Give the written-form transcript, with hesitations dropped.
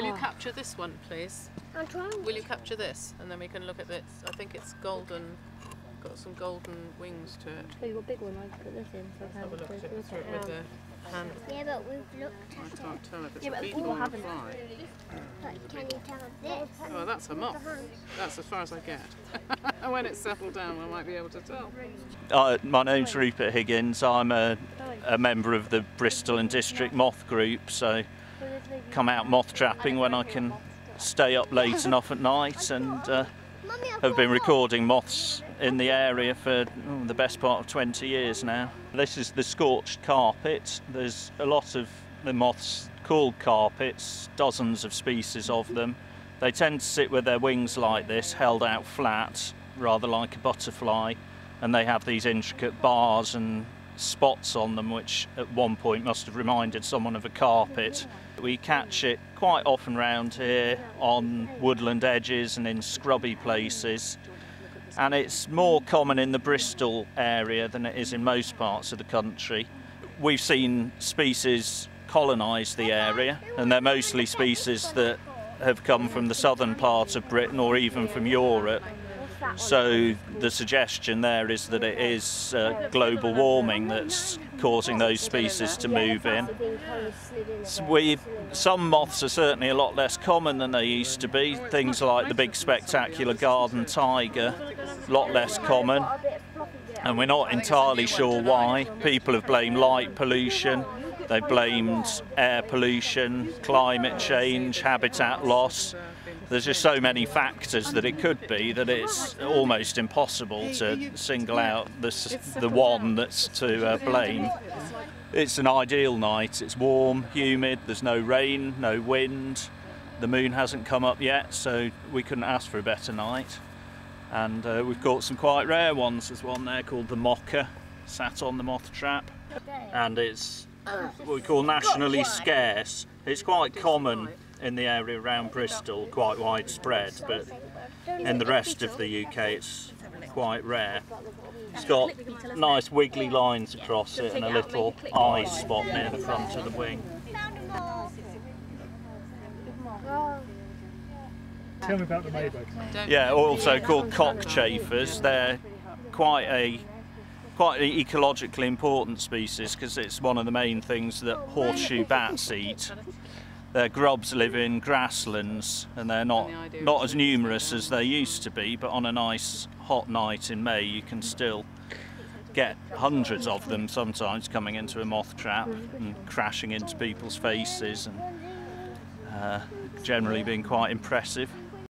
Will you capture this one, please? I'm trying. Will you capture this? And then we can look at this. I think it's golden, got some golden wings to it. So you've got a big one, I put this in. So Let's have a look at it with the hand. Yeah, but we've looked at I can't tell if it's Yeah, a but beetle all or a haven't. fly. But can you tell this? Oh, that's a moth. That's as far as I get. When it's settled down, I might be able to tell. My name's Rupert Higgins. I'm a member of the Bristol and District Moth Group, so come out moth trapping when I can stay up late enough at night, and have been recording moths in the area for the best part of 20 years now. This is the scorched carpet. There's a lot of the moths called carpets, dozens of species of them. They tend to sit with their wings like this, held out flat, rather like a butterfly, and they have these intricate bars and spots on them which at one point must have reminded someone of a carpet. We catch it quite often round here on woodland edges and in scrubby places, and it's more common in the Bristol area than it is in most parts of the country. We've seen species colonise the area, and they're mostly species that have come from the southern part of Britain or even from Europe. So the suggestion there is that it is global warming that's causing those species to move in. Some moths are certainly a lot less common than they used to be. Things like the big spectacular garden tiger, a lot less common. And we're not entirely sure why. People have blamed light pollution, they've blamed air pollution, climate change, habitat loss. There's just so many factors that it could be that it's almost impossible to single out the one that's to blame. It's an ideal night. It's warm, humid, there's no rain, no wind. The moon hasn't come up yet, so we couldn't ask for a better night. And we've caught some quite rare ones. There's one there called the mocha, sat on the moth trap. And it's what we call nationally scarce. It's quite common in the area around Bristol, quite widespread, but in the rest of the UK it's quite rare. It's got nice wiggly lines across it and a little eye spot near the front of the wing. Tell me about the Maybury. Yeah, also called cockchafers. They're quite an ecologically important species because it's one of the main things that horseshoe bats eat. Their grubs live in grasslands and they're not as numerous as they used to be, but on a nice hot night in May you can still get hundreds of them sometimes coming into a moth trap and crashing into people's faces, and generally being quite impressive.